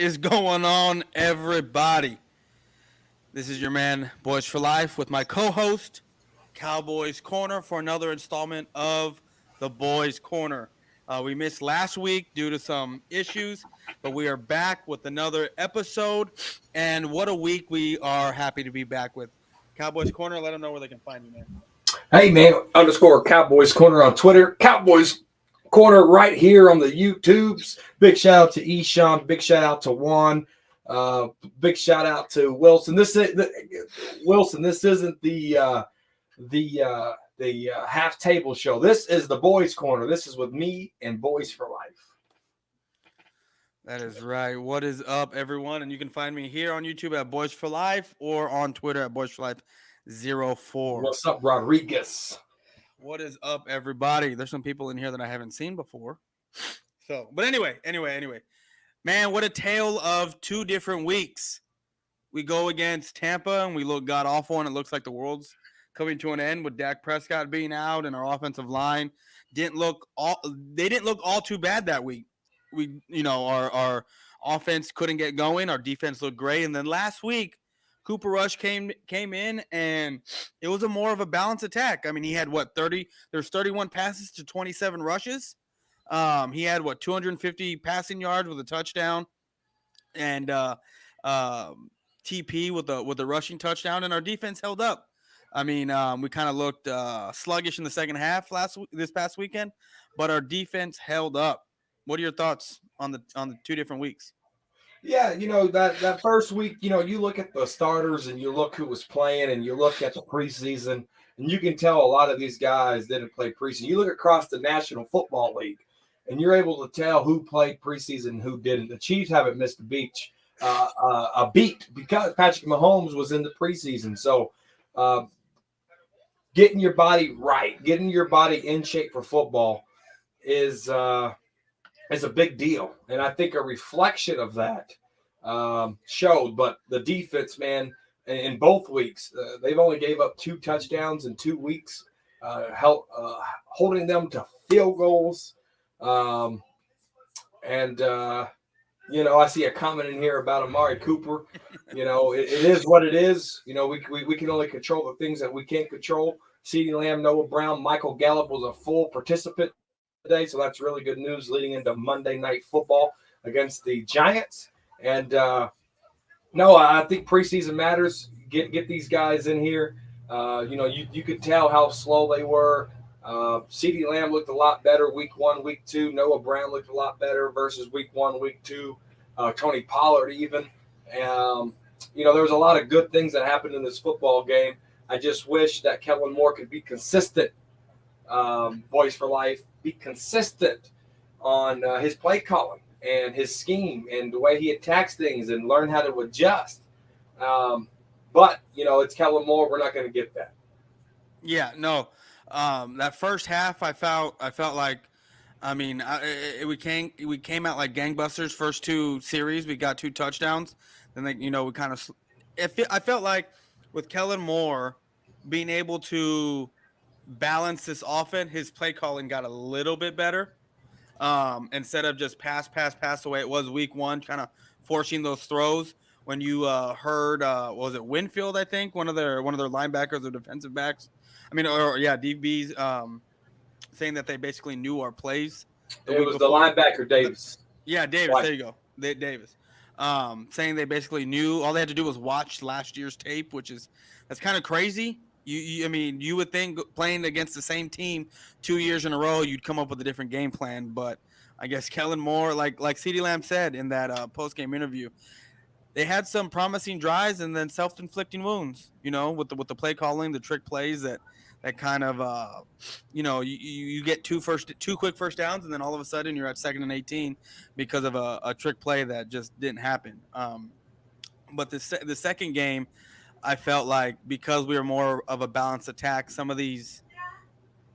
is going on, everybody? This is your man, Boys for Life, with my co host, Cowboys Corner, for another installment of the Boys Corner. We missed last week due to some issues, but we are back with another episode. And what a week we are happy to be back with. Cowboys Corner, let them know where they can find you, man. Hey, man, _ Cowboys Corner on Twitter. Cowboys Corner right here on the YouTubes. Big shout out to Eshawn. Big shout out to Juan. Big shout out to Wilson. Wilson. This isn't the half table show. This is the Boys Corner. This is with me and Boys for Life. That is right. What is up, everyone? And you can find me here on YouTube at Boys for Life or on Twitter at Boys for Life 04. What's up, Rodriguez? What is up, everybody? There's some people in here that I haven't seen before. But anyway. Man, what a tale of two different weeks. We go against Tampa and we look god awful, and it looks like the world's coming to an end with Dak Prescott being out, and our offensive line didn't look all too bad that week. Our offense couldn't get going, our defense looked great, and then last week Cooper Rush came in, and it was a more of a balanced attack. I mean, he had 30? There's 31 passes to 27 rushes. He had 250 passing yards with a touchdown, and TP with the rushing touchdown, and our defense held up. I mean, we kind of looked sluggish in the second half this past weekend, but our defense held up. What are your thoughts on the two different weeks? Yeah, that first week, you look at the starters and you look who was playing and you look at the preseason, and you can tell a lot of these guys didn't play preseason. You look across the National Football League and you're able to tell who played preseason and who didn't. The Chiefs haven't missed a beat because Patrick Mahomes was in the preseason. So getting your body right, getting your body in shape for football is a big deal. And I think a reflection of that showed. But the defense, man, in both weeks, they've only gave up 2 touchdowns in 2 weeks, holding them to field goals. I see a comment in here about Amari Cooper. It is what it is. We can only control the things that we can't control. CeeDee Lamb, Noah Brown, Michael Gallup was a full participant today, so that's really good news leading into Monday Night Football against the Giants. And I think preseason matters. Get these guys in here. You could tell how slow they were. CeeDee Lamb looked a lot better week 1, week 2. Noah Brown looked a lot better versus week 1, week 2. Tony Pollard even. There was a lot of good things that happened in this football game. I just wish that Kellen Moore could be consistent. Boys for Life, be consistent on his play calling and his scheme and the way he attacks things and learn how to adjust. But it's Kellen Moore. We're not going to get that. Yeah, no. That first half, I felt like, we came out like gangbusters. First 2 series, we got 2 touchdowns. Then we kind of. I felt like with Kellen Moore being able to balance this offense, his play calling got a little bit better. Instead of just pass the way it was week 1, kind of forcing those throws. When you heard, was it Winfield? I think one of their linebackers or defensive backs. DBs saying that they basically knew our plays. It was the linebacker Davis. Yeah, Davis. There you go, Davis. Saying they basically knew. All they had to do was watch last year's tape, that's kind of crazy. You would think playing against the same team 2 years in a row, you'd come up with a different game plan. But I guess Kellen Moore, like CeeDee Lamb said in that post-game interview, they had some promising drives and then self-inflicting wounds, with the play calling, the trick plays that kind of, you get 2 quick first downs, and then all of a sudden you're at 2nd and 18 because of a trick play that just didn't happen. But the second game, I felt like because we were more of a balanced attack, some of these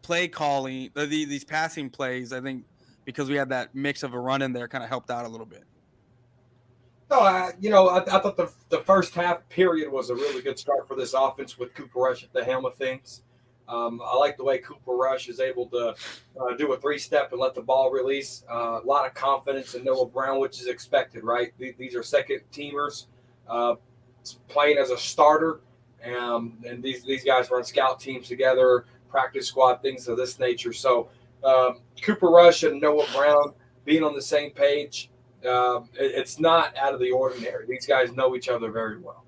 play calling, these passing plays, I think because we had that mix of a run in there kind of helped out a little bit. No, I thought the first half period was a really good start for this offense with Cooper Rush at the helm of things. I like the way Cooper Rush is able to do a three-step and let the ball release. A lot of confidence in Noah Brown, which is expected, right? These are second teamers uh, playing as a starter, and these guys run scout teams together, practice squad, things of this nature. So Cooper Rush and Noah Brown being on the same page, it's not out of the ordinary. These guys know each other very well.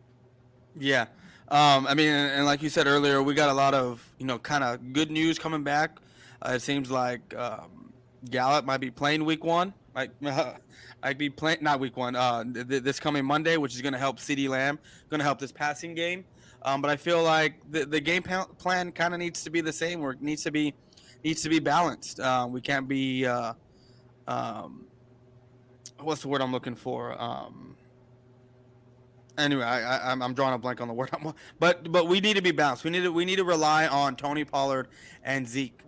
Yeah. I mean, and like you said earlier, we got a lot of, kind of good news coming back. It seems like Gallup might be playing week one. Might be playing, not week one, this coming Monday, which is going to help CeeDee Lamb, going to help this passing game. But I feel like the game plan kind of needs to be the same, or it needs to be balanced. We can't be, what's the word I'm looking for? Anyway, I'm drawing a blank on the word. But we need to be balanced. We need to rely on Tony Pollard and Zeke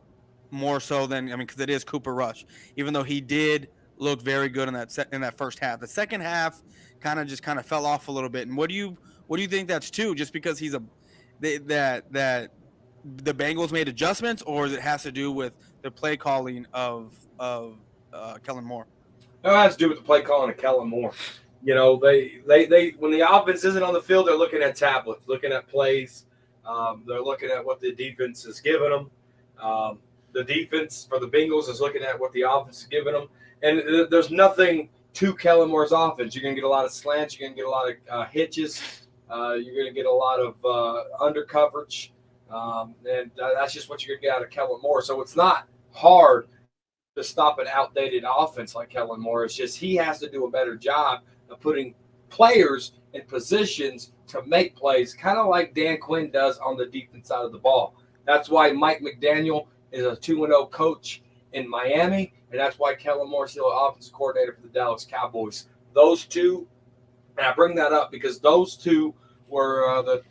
more so than, because it is Cooper Rush. Even though he did look very good in that first half, the second half kind of fell off a little bit. And what do you think that's too? Just because that the Bengals made adjustments, or it has to do with the play calling of Kellen Moore? It has to do with the play calling of Kellen Moore. They when the offense isn't on the field, they're looking at tablets, looking at plays. They're looking at what the defense is giving them. The defense for the Bengals is looking at what the offense is giving them. And there's nothing to Kellen Moore's offense. You're going to get a lot of slants. You're going to get a lot of hitches. You're going to get a lot of under coverage. And that's just what you're going to get out of Kellen Moore. So it's not hard to stop an outdated offense like Kellen Moore. It's just he has to do a better job of putting players in positions to make plays, kind of like Dan Quinn does on the defense side of the ball. That's why Mike McDaniel is a 2-0 coach in Miami, and that's why Kellen Moore is still an offensive coordinator for the Dallas Cowboys. Those two, and I bring that up because those two were the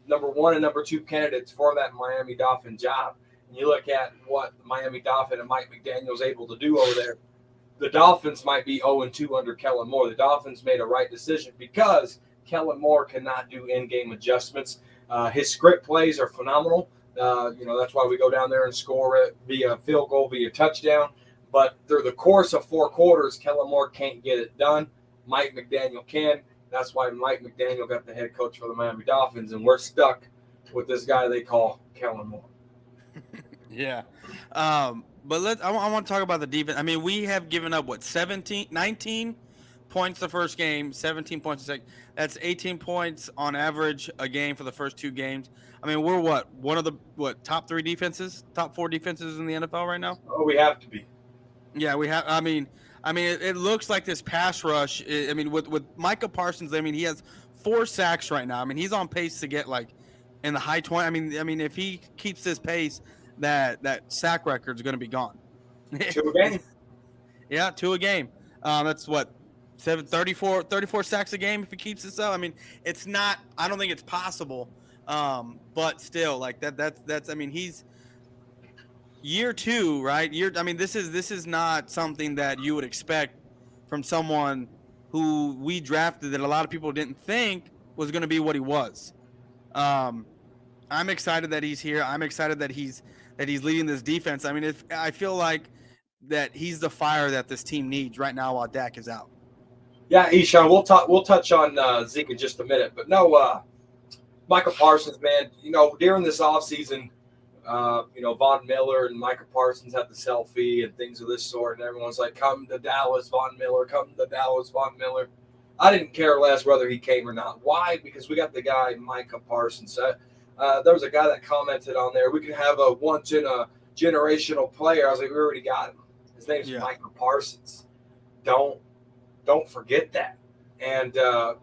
number one and number two candidates for that Miami Dolphin job. And you look at what Miami Dolphin and Mike McDaniel's able to do over there. The Dolphins might be 0-2 under Kellen Moore. The Dolphins made a right decision because Kellen Moore cannot do in-game adjustments. His script plays are phenomenal. That's why we go down there and score it via field goal, via touchdown. But through the course of 4 quarters, Kellen Moore can't get it done. Mike McDaniel can. That's why Mike McDaniel got the head coach for the Miami Dolphins, and we're stuck with this guy they call Kellen Moore. Yeah. But I want to talk about the defense. I mean, we have given up, 19 points the first game, 17 points the second. That's 18 points on average a game for the first 2 games. I mean, we're one of the top 4 defenses in the NFL right now? Oh, we have to be. Yeah, we have. I mean, it looks like this pass rush. I mean, with Micah Parsons, I mean, he has 4 sacks right now. I mean, he's on pace to get in the high 20. I mean, if he keeps this pace, that sack record is going to be gone. 2 a game. Yeah, 2 a game. That's 34 sacks a game if he keeps this up. I mean, it's not. I don't think it's possible. But still, that's. I mean, he's year 2, right? I mean, this is not something that you would expect from someone who we drafted that a lot of people didn't think was going to be what he was. I'm excited that he's here. I'm excited that he's leading this defense. I mean, I feel like that he's the fire that this team needs right now while Dak is out. Yeah, Eshawn, we'll touch on Zeke in just a minute, but no, Michael Parsons, man. During this offseason, Von Miller and Michael Parsons had the selfie and things of this sort, and everyone's like, "Come to Dallas, Von Miller. Come to Dallas, Von Miller." I didn't care less whether he came or not. Why? Because we got the guy Micah Parsons. There was a guy that commented on there, we can have a once in a generational player. I was like, we already got him. His name's Micah Parsons. Don't forget that. And I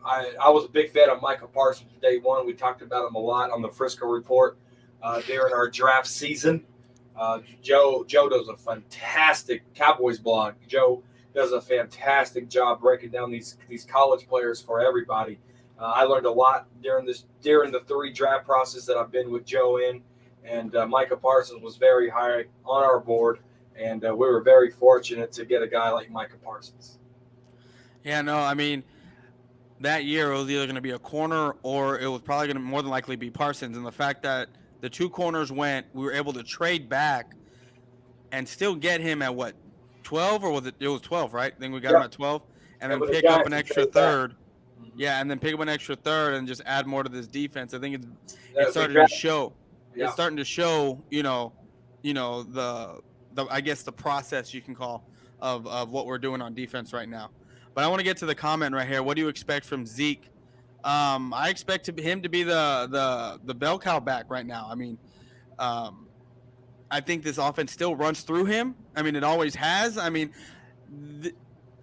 was a big fan of Micah Parsons day one. We talked about him a lot on the Frisco Report during our draft season. Joe does a fantastic Cowboys blog. Joe does a fantastic job breaking down these college players for everybody. I learned a lot during the 3 draft process that I've been with Joe in, and Micah Parsons was very high on our board, and we were very fortunate to get a guy like Micah Parsons. Yeah, no, I mean, that year it was either going to be a corner or it was probably going to more than likely be Parsons, and the fact that The two corners went. We were able to trade back and still get him at what, 12, or was it? It was 12, right? Then we got him Yep. at 12, and And then with the pick up Giants an to extra trade back. third. Yeah, and then pick up an extra third and just add more to this defense. I think it's We starting to got, show. It's yeah. starting to show. The I guess the process you can call of what we're doing on defense right now. But I want to get to the comment right here. What do you expect from Zeke? I expect him to be the bell cow back right now. I mean, um, I think this offense still runs through him. I mean, it always has. I mean,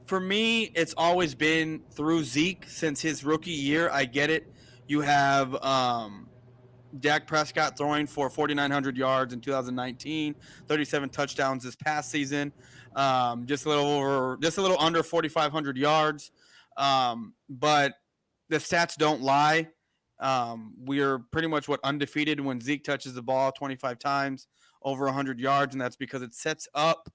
for me, it's always been through Zeke since his rookie year. I get it. You have Dak Prescott throwing for 4,900 yards in 2019, 37 touchdowns this past season, just a little under 4,500 yards. But the stats don't lie. We are pretty much undefeated when Zeke touches the ball 25 times, over 100 yards, and that's because it sets up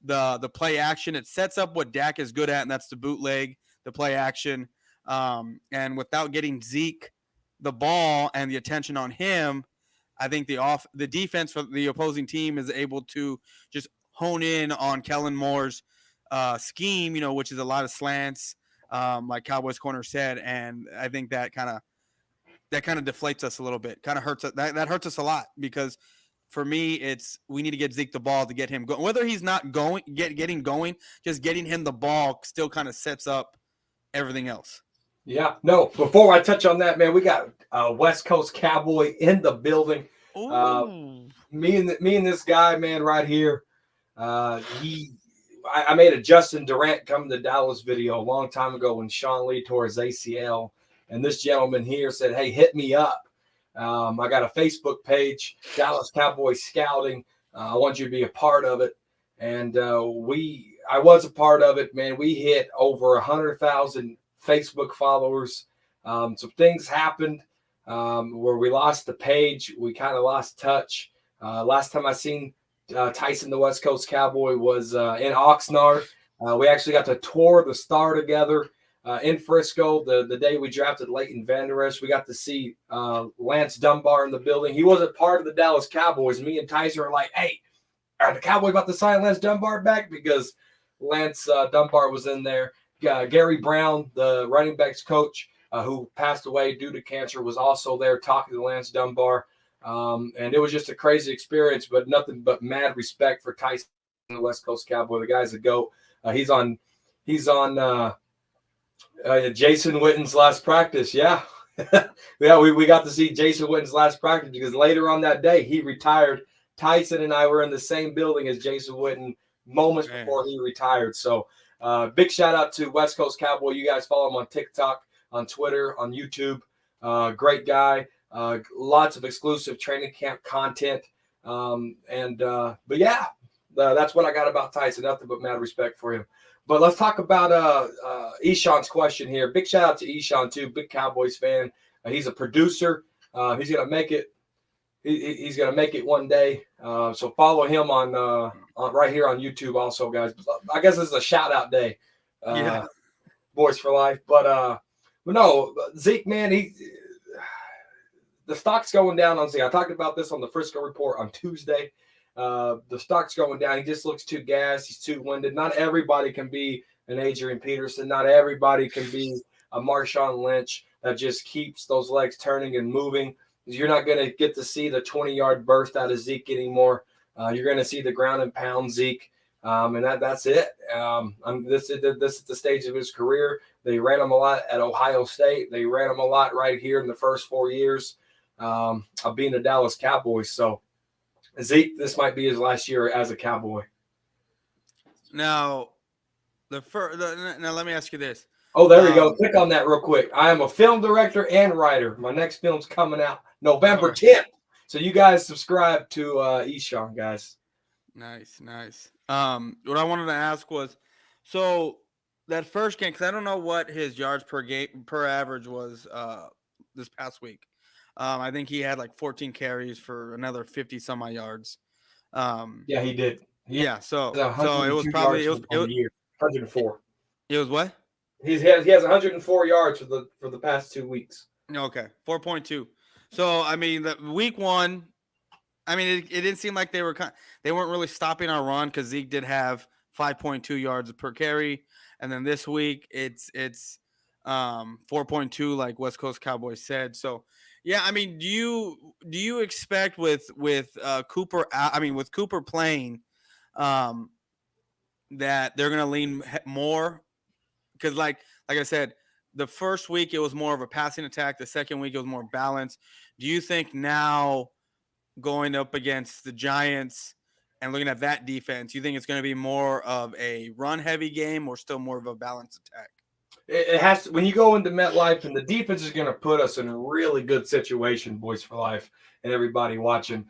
the play action. It sets up what Dak is good at, and that's the bootleg, the play action. And without getting Zeke the ball and the attention on him, I think the defense for the opposing team is able to just hone in on Kellen Moore's scheme, which is a lot of slants, like Cowboys Corner said, and I think that kind of deflates us a little bit, kind of hurts us. That hurts us a lot because for me, we need to get Zeke the ball to get him going. Whether he's not getting going, just getting him the ball still kind of sets up everything else. Yeah, no. Before I touch on that, man, we got West Coast Cowboy in the building. Me and this guy, man, right here. I made a Justin Durant come to Dallas video a long time ago when Sean Lee tore his ACL, and this gentleman here said, "Hey, hit me up. I got a Facebook page, Dallas Cowboys Scouting. I want you to be a part of it." And I was a part of it, man. We hit over 100,000 Facebook followers. Some things happened where we lost the page. We kind of lost touch. Last time I seen Tyson, the West Coast Cowboy, was in Oxnard. We actually got to tour the Star together in Frisco the day we drafted Leighton Vander Esch. We got to see Lance Dunbar in the building. He wasn't part of the Dallas Cowboys. Me and Tyson are like, "Hey, are the Cowboys about to sign Lance Dunbar back?" Because Lance Dunbar was in there. Gary Brown, the running backs coach, who passed away due to cancer, was also there talking to Lance Dunbar. And it was just a crazy experience, but nothing but mad respect for Tyson, the West Coast Cowboy. The guy's a GOAT. He's on Jason Witten's last practice. Yeah. Yeah, we got to see Jason Witten's last practice because later on that day he retired. Tyson and I were in the same building as Jason Witten moments before he retired. So big shout out to West Coast Cowboy. You guys follow him on TikTok, on Twitter, on YouTube. Great guy. Lots of exclusive training camp content. But yeah, that's what I got about Tyson. Nothing but mad respect for him. But let's talk about Eshawn's question here. Big shout out to Eshawn too. Big Cowboys fan. He's a producer. He's gonna make it. He's gonna make it one day. So follow him on right here on YouTube also, guys. I guess this is a shout out day. Boys for life. But no, Zeke, man, the stock's going down on Zeke. I talked about this on the Frisco Report on Tuesday. The stock's going down. He just looks too gassed. He's too winded. Not everybody can be an Adrian Peterson. Not everybody can be a Marshawn Lynch that just keeps those legs turning and moving. You're not going to get to see the 20-yard burst out of Zeke anymore. You're going to see the ground and pound Zeke, and that's it. This is the stage of his career. They ran him a lot at Ohio State. They ran him a lot right here in the first 4 years of being a Dallas Cowboys. So Zeke, this might be his last year as a Cowboy. Now, now let me ask you this. Oh, there we go. Click on that real quick. I am a film director and writer. My next film's coming out November 10th. So you guys subscribe to Eshawn, guys. Nice. What I wanted to ask was, so that first game, because I don't know what his yards per average was this past week. I think he had like 14 carries for another 50 some odd yards. Yeah, he did. So it was probably 104. It was what? He has 104 yards for the past 2 weeks. Okay, 4.2. So I mean, the week one, I mean, it didn't seem like they weren't really stopping our run because Zeke did have 5.2 yards per carry, and then this week it's 4.2, like West Coast Cowboys said. So yeah, I mean, do you expect with Cooper I mean, with Cooper playing, um, that they're gonna lean more because like I said, the first week it was more of a passing attack. The second week it was more balanced. Do you think now going up against the Giants and looking at that defense, you think it's going to be more of a run heavy game or still more of a balanced attack? It has to, when you go into MetLife, and the defense is going to put us in a really good situation, Boys for Life, and everybody watching.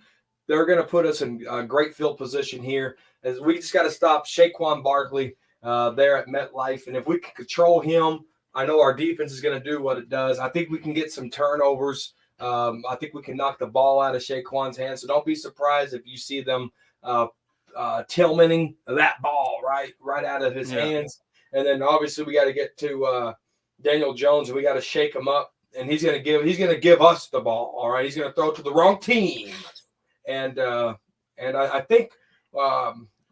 They're going to put us in a great field position here. As we just got to stop Saquon Barkley there at MetLife, and if we can control him, I know our defense is going to do what it does. I think we can get some turnovers. I think we can knock the ball out of Saquon's hands. So don't be surprised if you see them Tillmaning that ball right out of his hands. And then obviously we got to get to Daniel Jones, and we got to shake him up. And he's going to give us the ball. All right, he's going to throw it to the wrong team. And I think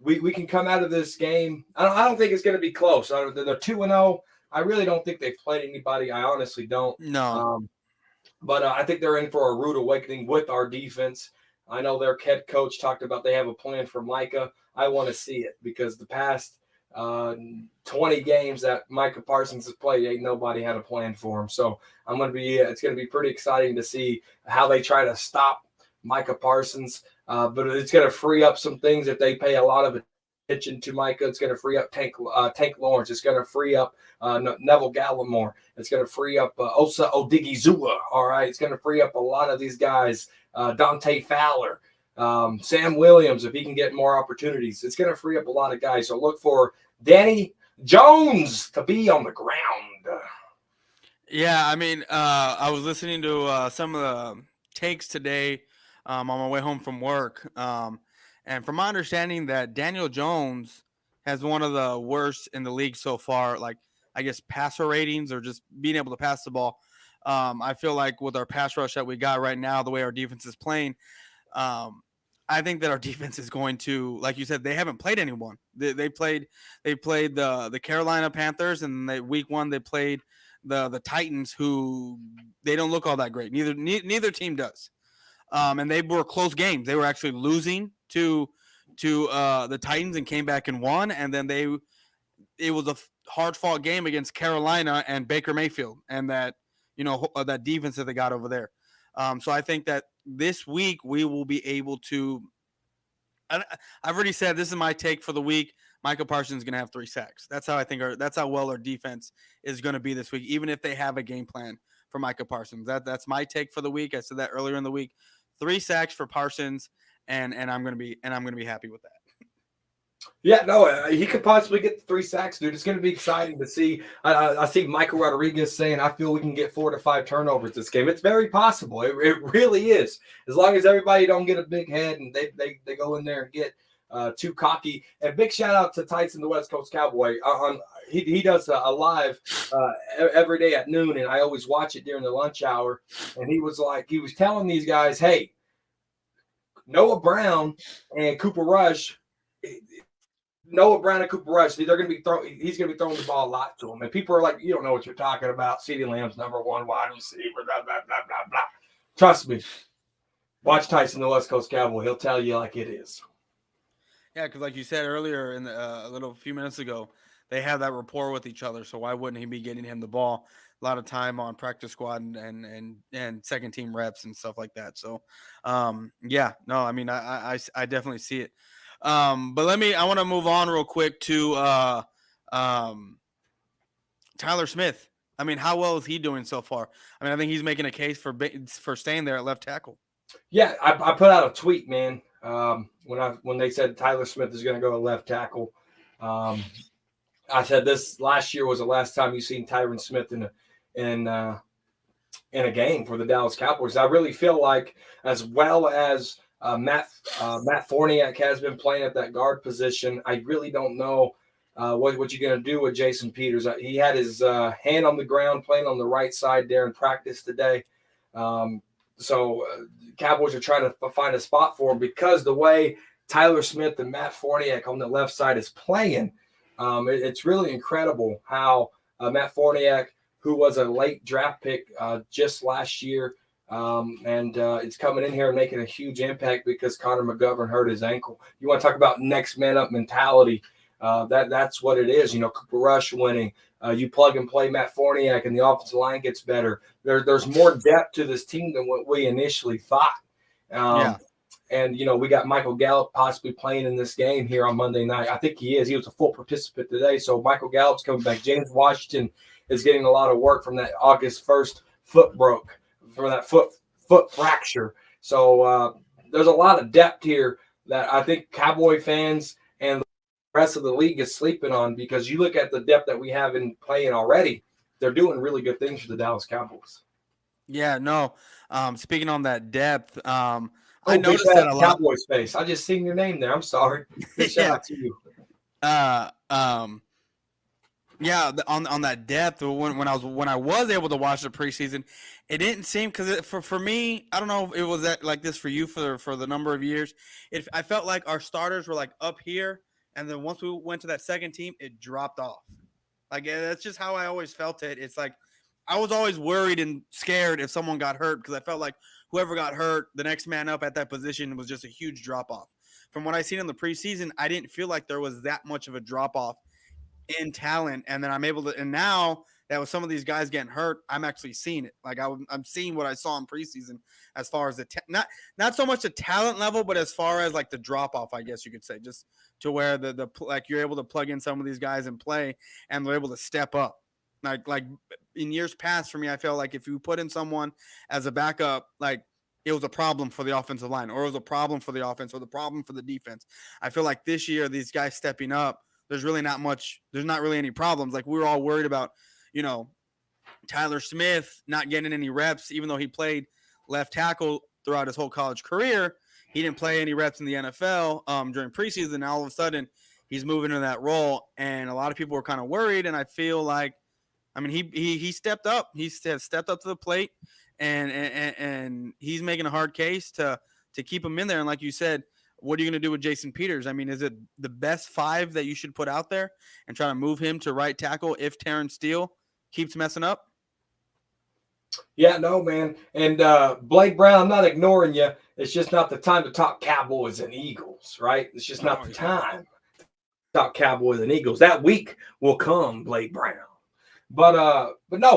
we can come out of this game. I don't think it's going to be close. They're 2-0. I really don't think they've played anybody. I honestly don't. No. But I think they're in for a rude awakening with our defense. I know their head coach talked about they have a plan for Micah. I want to see it because the past 20 games that Micah Parsons has played, ain't nobody had a plan for him. So it's going to be pretty exciting to see how they try to stop Micah Parsons. But it's going to free up some things if they pay a lot of attention to Micah. It's going to free up Tank Lawrence. It's going to free up Neville Gallimore. It's going to free up Osa Odigizua. All right. It's going to free up a lot of these guys. Dante Fowler, Sam Williams, if he can get more opportunities. It's going to free up a lot of guys. So look for Danny Jones to be on the ground. Yeah, I mean, I was listening to some of the takes today on my way home from work. And from my understanding that Daniel Jones has one of the worst in the league so far, like I guess passer ratings or just being able to pass the ball. I feel like with our pass rush that we got right now, the way our defense is playing, I think that our defense is going to, like you said, they haven't played anyone. They played the Carolina Panthers, and week one they played the Titans, who they don't look all that great. Neither team does. And they were close games. They were actually losing to the Titans and came back and won. And then it was a hard fought game against Carolina and Baker Mayfield and that that defense that they got over there. So I think that this week we will be able to. I've already said this is my take for the week. Michael Parsons is going to have 3 sacks. That's how I think. That's how well our defense is going to be this week, even if they have a game plan for Michael Parsons. That's my take for the week. I said that earlier in the week. 3 sacks for Parsons, and I'm going to be happy with that. Yeah, no, he could possibly get the 3 sacks, dude. It's going to be exciting to see. I see Michael Rodriguez saying, I feel we can get 4 to 5 turnovers this game. It's very possible. It really is. As long as everybody don't get a big head and they go in there and get too cocky. And big shout out to Tights and the West Coast Cowboy. He does a live every day at noon, and I always watch it during the lunch hour. And he was telling these guys, hey, Noah Brown and Cooper Rush – Noah Brown and Cooper Rush, he's going to be throwing the ball a lot to them. And people are like, you don't know what you're talking about. CeeDee Lamb's number 1 wide receiver, blah, blah, blah, blah, blah. Trust me. Watch Tyson, the West Coast Cowboy. He'll tell you like it is. Yeah, because like you said earlier in a few minutes ago, they have that rapport with each other. So why wouldn't he be getting him the ball a lot of time on practice squad and second team reps and stuff like that? So, yeah, no, I mean, I definitely see it. But I want to move on real quick to Tyler Smith. I mean, how well is he doing so far? I mean, I think he's making a case for staying there at left tackle. Yeah, I put out a tweet, man. When they said Tyler Smith is going to go to left tackle, I said this last year was the last time you've seen Tyron Smith in a game for the Dallas Cowboys. I really feel like, as well as Matt Forniak has been playing at that guard position, I really don't know what you're going to do with Jason Peters. He had his hand on the ground playing on the right side there in practice today. Cowboys are trying to find a spot for him because the way Tyler Smith and Matt Forniak on the left side is playing, it's really incredible how Matt Forniak, who was a late draft pick just last year, and it's coming in here and making a huge impact because Connor McGovern hurt his ankle. You want to talk about next man up mentality? That's what it is. Cooper Rush winning. You plug and play Matt Forniak, and the offensive line gets better. There's more depth to this team than what we initially thought. Yeah. And we got Michael Gallup possibly playing in this game here on Monday night. I think he is. He was a full participant today. So Michael Gallup's coming back. James Washington is getting a lot of work from that August 1st foot broke, from that foot fracture. So there's a lot of depth here that I think Cowboy fans and the rest of the league is sleeping on, because you look at the depth that we have in playing already, they're doing really good things for the Dallas Cowboys. Yeah, no. Speaking on that depth, I noticed that a lot. Cowboy space. I just seen your name there. I'm sorry. Big shout out to you. Yeah, on that depth, when I was able to watch the preseason, it didn't seem, because for me, I don't know if it was that like this for you for the number of years. I felt like our starters were like up here, and then once we went to that second team, it dropped off. Like, that's just how I always felt it. It's like I was always worried and scared if someone got hurt, because I felt like whoever got hurt, the next man up at that position was just a huge drop off. From what I seen in the preseason, I didn't feel like there was that much of a drop off in talent. And then I'm able to, and now that with some of these guys getting hurt, I'm actually seeing it. Like I'm seeing what I saw in preseason as far as not so much the talent level, but as far as like the drop off, I guess you could say, just to where the like you're able to plug in some of these guys and play, and they're able to step up. Like in years past for me, I felt like if you put in someone as a backup, like it was a problem for the offensive line, or it was a problem for the offense, or the problem for the defense. I feel like this year, these guys stepping up, there's not really any problems. Like we were all worried about, Tyler Smith not getting any reps, even though he played left tackle throughout his whole college career. He didn't play any reps in the NFL during preseason. Now all of a sudden he's moving into that role, and a lot of people were kind of worried. And I feel like, I mean, he stepped up. He stepped up to the plate, and he's making a hard case to keep him in there. And like you said, what are you going to do with Jason Peters? I mean, is it the best 5 that you should put out there and try to move him to right tackle if Terrence Steele keeps messing up? Yeah, no, man. And Blake Brown, I'm not ignoring you. It's just not the time to talk Cowboys and Eagles, right? It's just not the time to talk Cowboys and Eagles. That week will come, Blake Brown. But no,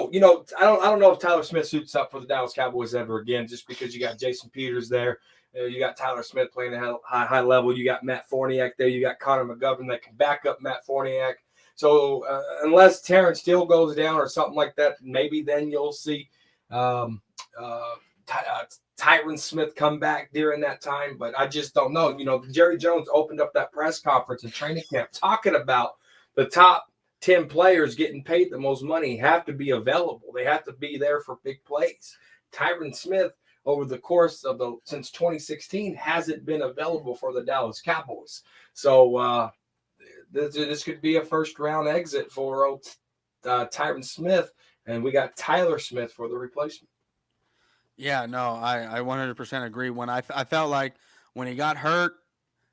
I don't know if Tyler Smith suits up for the Dallas Cowboys ever again, just because you got Jason Peters there. You got Tyler Smith playing at a high level. You got Matt Forniak there. You got Connor McGovern that can back up Matt Forniak. So unless Terrence Steele goes down or something like that, maybe then you'll see Tyron Smith come back during that time. But I just don't know. Jerry Jones opened up that press conference in training camp talking about the top 10 players getting paid the most money have to be available. They have to be there for big plays. Tyron Smith, over the course of since 2016, hasn't been available for the Dallas Cowboys. So this could be a first-round exit for Tyron Smith, and we got Tyler Smith for the replacement. Yeah, no, I 100% agree. When I felt like when he got hurt,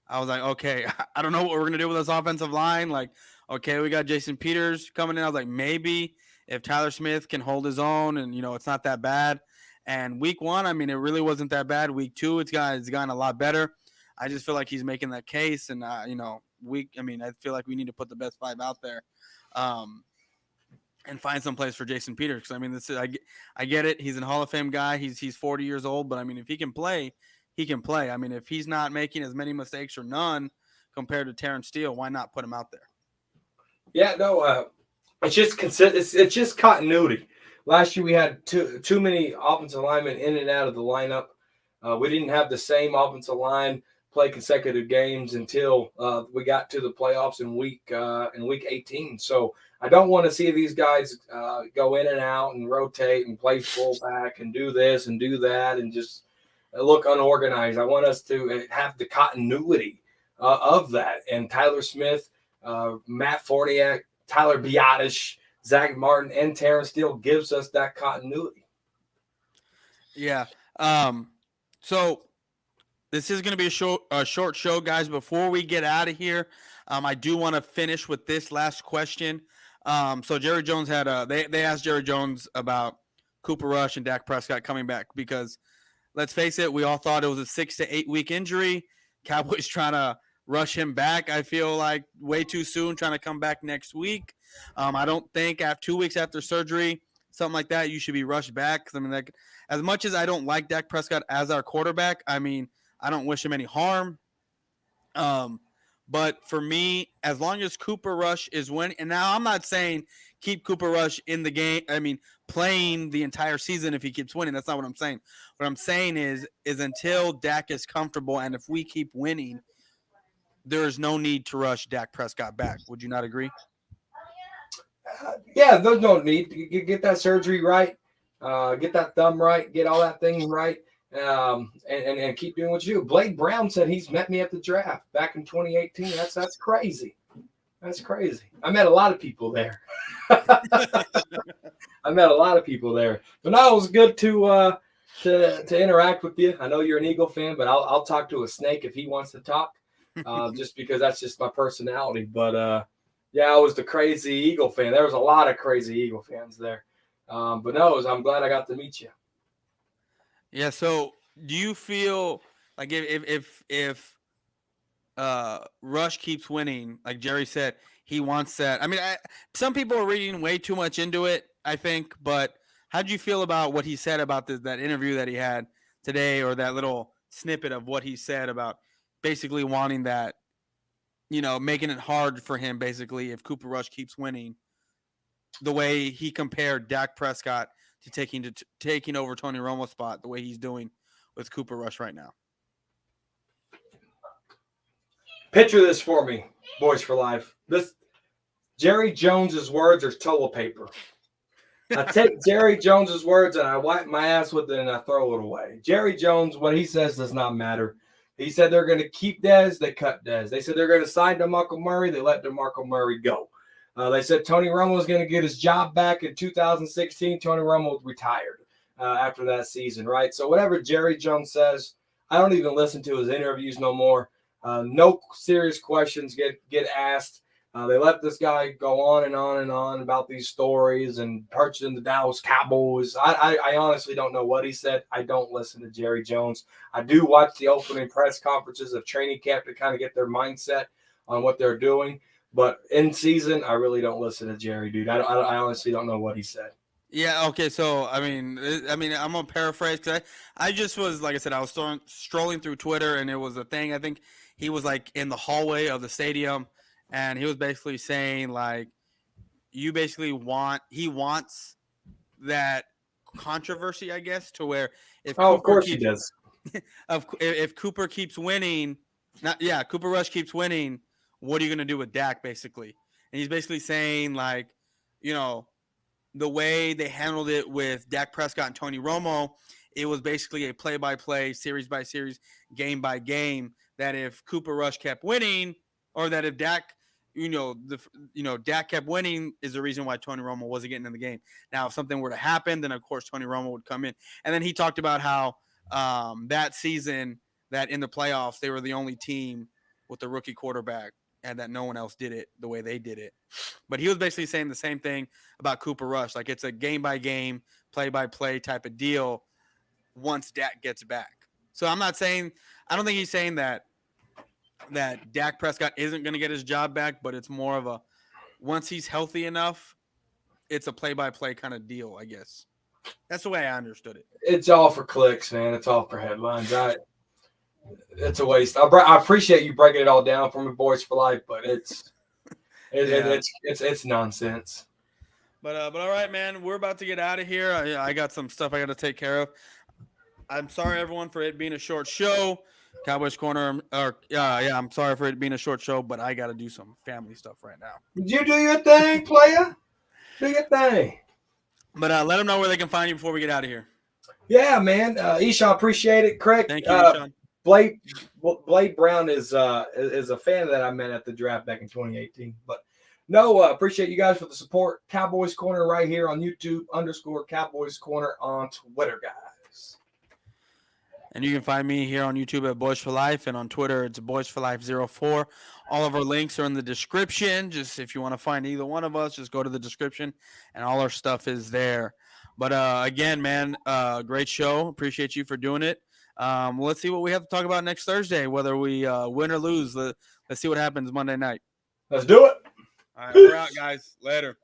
I was like, okay, I don't know what we're going to do with this offensive line. Like, okay, we got Jason Peters coming in. I was like, maybe if Tyler Smith can hold his own and, it's not that bad. And week 1, I mean, it really wasn't that bad. Week 2, it's gotten a lot better. I just feel like he's making that case. And, I feel like we need to put the best 5 out there and find some place for Jason Peters. Because, I mean, I get it. He's a Hall of Fame guy. He's 40 years old. But, I mean, if he can play, he can play. I mean, if he's not making as many mistakes or none compared to Terrence Steele, why not put him out there? Yeah, no, it's just continuity. Last year we had too many offensive linemen in and out of the lineup. We didn't have the same offensive line play consecutive games until we got to the playoffs in week 18. So I don't want to see these guys go in and out and rotate and play fullback and do this and do that and just look unorganized. I want us to have the continuity of that. And Tyler Smith, Matt Forniak, Tyler Biadasz, Zach Martin, and Terrence Steele gives us that continuity. Yeah. So this is going to be a short show, guys. Before we get out of here, I do want to finish with this last question. So Jerry Jones had they asked Jerry Jones about Cooper Rush and Dak Prescott coming back because let's face it, we all thought it was a 6 to 8 week injury. Cowboys trying to rush him back. I feel like way too soon, trying to come back next week. I don't think after 2 weeks after surgery, something like that, you should be rushed back. I mean, like, as much as I don't like Dak Prescott as our quarterback, I mean, I don't wish him any harm. But for me, as long as Cooper Rush is winning, and now I'm not saying keep Cooper Rush in the game. I mean, playing the entire season if he keeps winning. That's not what I'm saying. What I'm saying is until Dak is comfortable, and if we keep winning, there is no need to rush Dak Prescott back. Would you not agree? Yeah, there's no need to get that surgery right, get that thumb right, get all that thing right, and keep doing what you do. Blake Brown said he's met me at the draft back in 2018. That's crazy. That's crazy. I met a lot of people there. I met a lot of people there. But no, it was good to interact with you. I know you're an Eagle fan, but I'll talk to a snake if he wants to talk, just because that's just my personality. But yeah, I was the crazy Eagle fan. There was a lot of crazy Eagle fans there. But no, I'm glad I got to meet you. Yeah. So, do you feel like if Rush keeps winning, like Jerry said, he wants that? I mean, some people are reading way too much into it, I think. But how do you feel about what he said about that interview that he had today, or that little snippet of what he said about basically wanting that? Making it hard for him, basically, if Cooper Rush keeps winning, the way he compared Dak Prescott to taking over Tony Romo's spot, the way he's doing with Cooper Rush right now. Picture this for me, Boys for Life. This Jerry Jones's words are toilet paper. I take Jerry Jones's words and I wipe my ass with it and I throw it away. Jerry Jones, what he says does not matter. He said they're going to keep Dez, they cut Dez. They said they're going to sign DeMarco Murray, they let DeMarco Murray go. They said Tony Romo was going to get his job back in 2016. Tony Romo retired after that season, right? So whatever Jerry Jones says, I don't even listen to his interviews no more. No serious questions get asked. They let this guy go on and on and on about these stories and purchasing the Dallas Cowboys. I honestly don't know what he said. I don't listen to Jerry Jones. I do watch the opening press conferences of training camp to kind of get their mindset on what they're doing. But in season, I really don't listen to Jerry, dude. I honestly don't know what he said. Yeah, okay, so, I mean, I'm going to paraphrase because I just was, like I said, I was strolling through Twitter, and it was a thing. I think he was, like, in the hallway of the stadium, and he was basically saying, like, he wants that controversy, I guess, to where if of course he does. if Cooper keeps winning, Cooper Rush keeps winning, what are you going to do with Dak, basically? And he's basically saying, like, the way they handled it with Dak Prescott and Tony Romo, it was basically a play-by-play, series-by-series, game-by-game, that if Cooper Rush kept winning, or that if Dak, Dak kept winning is the reason why Tony Romo wasn't getting in the game. Now, if something were to happen, then, of course, Tony Romo would come in. And then he talked about how that season, that in the playoffs, they were the only team with the rookie quarterback, and that no one else did it the way they did it. But he was basically saying the same thing about Cooper Rush. Like, it's a game-by-game, play-by-play type of deal once Dak gets back. So I don't think he's saying that Dak Prescott isn't going to get his job back, but it's more of a, once he's healthy enough, it's a play-by-play kind of deal, I guess. That's the way I understood it. It's all for clicks, man. It's all for headlines. It's a waste. I appreciate you breaking it all down for me, Boys for Life, but it's nonsense. But all right, man, we're about to get out of here. I got some stuff I got to take care of. I'm sorry, everyone, for it being a short show. Cowboys Corner, I'm sorry for it being a short show, but I got to do some family stuff right now. You do your thing, player. Do your thing. But let them know where they can find you before we get out of here. Yeah, man. Eshawn, appreciate it. Craig, thank you, Eshawn. Blade Brown is a fan that I met at the draft back in 2018. But no, appreciate you guys for the support. Cowboys Corner right here on YouTube _Cowboys Corner on Twitter, guys. And you can find me here on YouTube at Boys for Life, and on Twitter it's Boys for Life 04. All of our links are in the description. Just if you want to find either one of us, just go to the description, and all our stuff is there. But again, man, great show. Appreciate you for doing it. Let's see what we have to talk about next Thursday, whether we win or lose. Let's see what happens Monday night. Let's do it. All right, we're out, guys. Later.